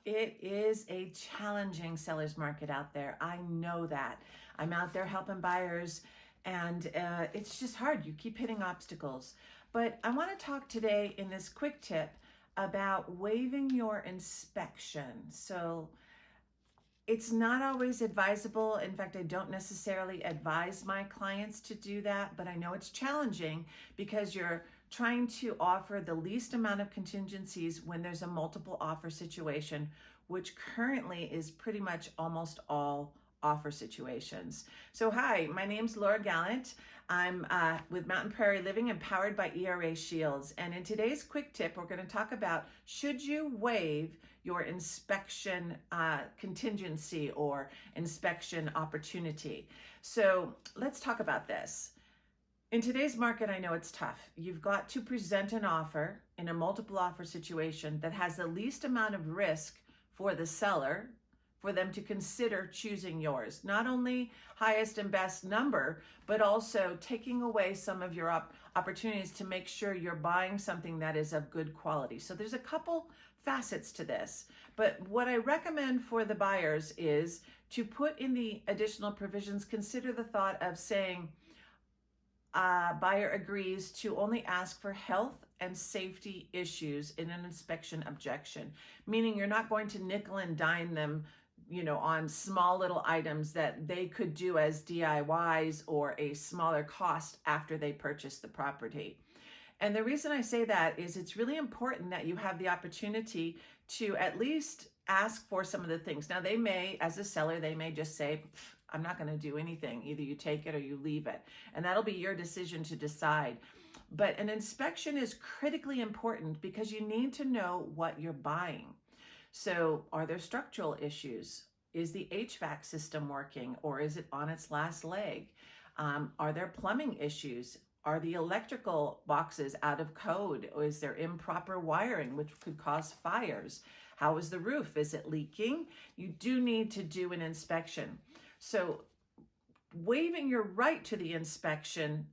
It is a challenging seller's market out there. I know that. I'm out there helping buyers, and it's just hard. You keep hitting obstacles. But I want to talk today in this quick tip about waiving your inspection. So it's not always advisable. In fact, I don't necessarily advise my clients to do that, but I know it's challenging because you're trying to offer the least amount of contingencies when there's a multiple offer situation, which currently is pretty much almost all offer situations. So hi, my name's Laura Gallant. I'm with Mountain Prairie Living and powered by ERA Shields. And in today's quick tip, we're going to talk about, should you waive your inspection contingency or inspection opportunity? So let's talk about this. In today's market, I know it's tough. You've got to present an offer in a multiple offer situation that has the least amount of risk for the seller, for them to consider choosing yours. Not only highest and best number, but also taking away some of your opportunities to make sure you're buying something that is of good quality. So there's a couple facets to this, but what I recommend for the buyers is to put in the additional provisions, consider the thought of saying, buyer agrees to only ask for health and safety issues in an inspection objection, meaning you're not going to nickel and dime them, on small little items that they could do as DIYs or a smaller cost after they purchase the property. And the reason I say that is it's really important that you have the opportunity to at least ask for some of the things. Now, they may, as a seller, they may just say, I'm not going to do anything. Either you take it or you leave it. And that'll be your decision to decide. But an inspection is critically important because you need to know what you're buying. So are there structural issues? Is the HVAC system working, or is it on its last leg? Are there plumbing issues? Are the electrical boxes out of code? Or is there improper wiring, which could cause fires? How is the roof? Is it leaking? You do need to do an inspection. So waiving your right to the inspection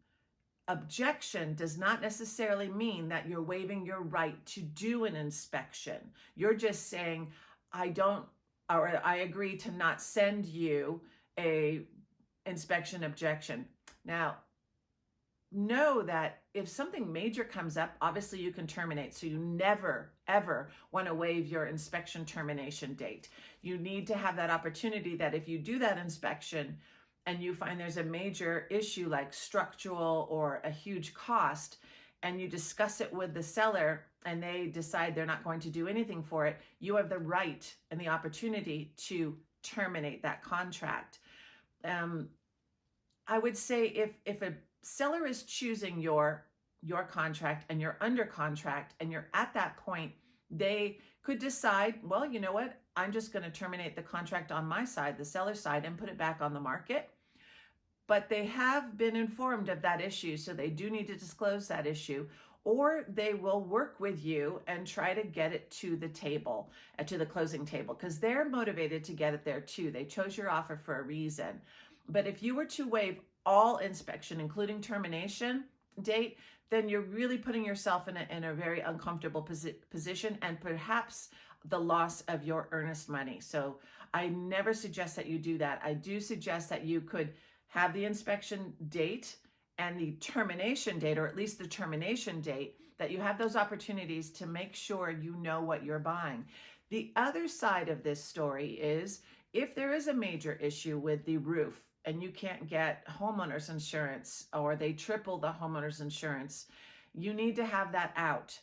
objection does not necessarily mean that you're waiving your right to do an inspection. You're just saying, I agree to not send you a inspection objection. Now, know that if something major comes up, obviously you can terminate. So you never, ever want to waive your inspection termination date. You need to have that opportunity that if you do that inspection and you find there's a major issue like structural or a huge cost, and you discuss it with the seller and they decide they're not going to do anything for it, you have the right and the opportunity to terminate that contract. I would say if a seller is choosing your contract and you're under contract and you're at that point, they could decide, well, you know what? I'm just going to terminate the contract on my side, the seller side, and put it back on the market. But they have been informed of that issue, so they do need to disclose that issue, or they will work with you and try to get it to the table, to the closing table, because they're motivated to get it there too. They chose your offer for a reason. But if you were to waive all inspection, including termination date, then you're really putting yourself in a very uncomfortable position, and perhaps the loss of your earnest money. So I never suggest that you do that. I do suggest that you could have the inspection date and the termination date, or at least the termination date, that you have those opportunities to make sure you know what you're buying. The other side of this story is if there is a major issue with the roof and you can't get homeowners insurance, or they triple the homeowners insurance, you need to have that out.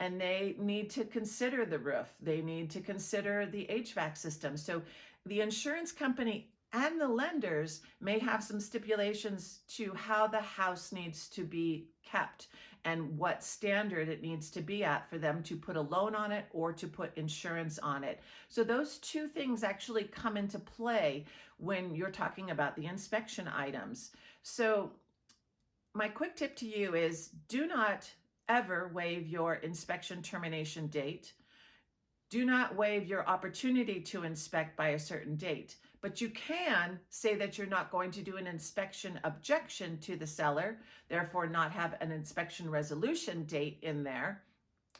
And they need to consider the roof. They need to consider the HVAC system. So the insurance company and the lenders may have some stipulations to how the house needs to be kept and what standard it needs to be at for them to put a loan on it or to put insurance on it. So those two things actually come into play when you're talking about the inspection items. So my quick tip to you is, do not ever waive your inspection termination date. Do not waive your opportunity to inspect by a certain date, but you can say that you're not going to do an inspection objection to the seller, therefore not have an inspection resolution date in there.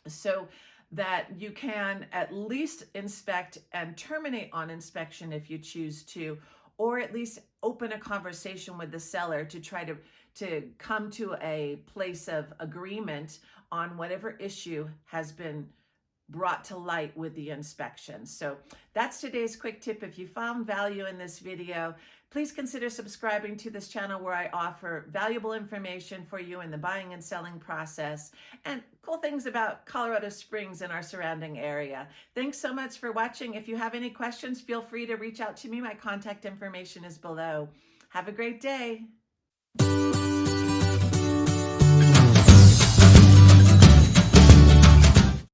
So that you can at least inspect and terminate on inspection if you choose to, or at least open a conversation with the seller to try to come to a place of agreement on whatever issue has been brought to light with the inspection. So that's today's quick tip. If you found value in this video, please consider subscribing to this channel where I offer valuable information for you in the buying and selling process and cool things about Colorado Springs and our surrounding area. Thanks so much for watching. If you have any questions, feel free to reach out to me. My contact information is below. Have a great day.